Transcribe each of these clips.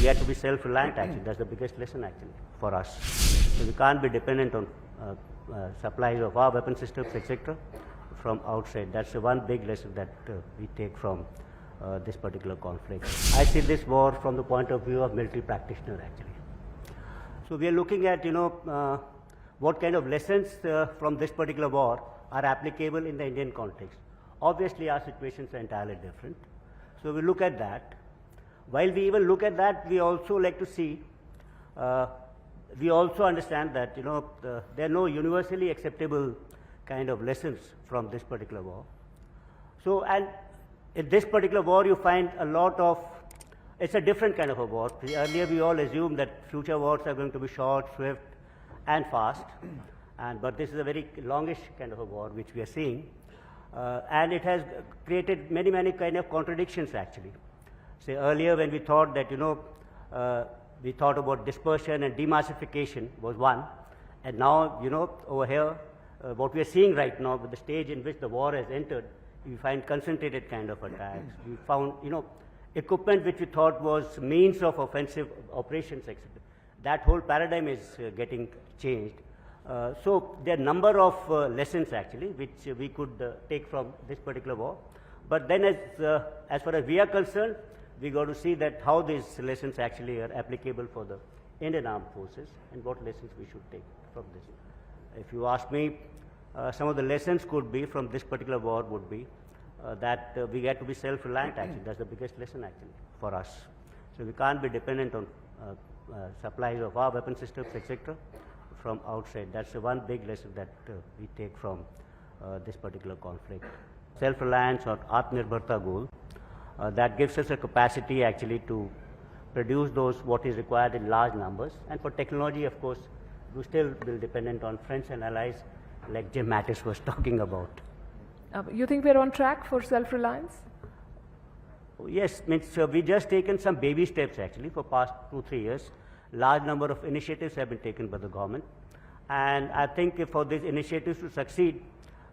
have to be self-reliant actually. That's the biggest lesson actually for us. So we can't be dependent on supplies of our weapon systems, etc. from outside. That's the one big lesson that we take from this particular conflict. I see this war from the point of view of military practitioner actually. So we are looking at, what kind of lessons from this particular war are applicable in the Indian context. Obviously, our situations are entirely different. So we look at that. While we even look at that, we also like to see, we also understand that, there are no universally acceptable kind of lessons from this particular war. So, and in this particular war, you find a lot of, it's a different kind of a war. Earlier, we all assumed that future wars are going to be short, swift, and fast. But this is a very longish kind of a war which we are seeing. And it has created many, many kind of contradictions actually. Say earlier when we thought that, we thought about dispersion and demassification was one. And now, over here, what we are seeing right now with the stage in which the war has entered, we find concentrated kind of attacks. We found, equipment which we thought was means of offensive operations, etc. That whole paradigm is getting changed. So there are a number of lessons actually which we could take from this particular war. But then as far as we are concerned, we got to see that how these lessons actually are applicable for the Indian armed forces and what lessons we should take from this. If you ask me, some of the lessons could be from this particular war would be that we have to be self-reliant actually. That's the biggest lesson actually for us. So we can't be dependent on supplies of our weapon systems, etc. from outside. That's the one big lesson that we take from this particular conflict. Self-reliance or Atmanirbharta goal, that gives us a capacity actually to produce those what is required in large numbers. And for technology, of course, we still will dependent on friends and allies like Jim Mattis was talking about. You think we're on track for self-reliance? Yes, means we just taken some baby steps actually for past 2-3 years. Large number of initiatives have been taken by the government. And I think for these initiatives to succeed,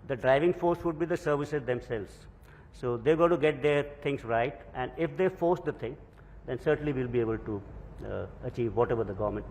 the driving force would be the services themselves. So they've got to get their things right. And if they force the thing, then certainly we'll be able to achieve whatever the government.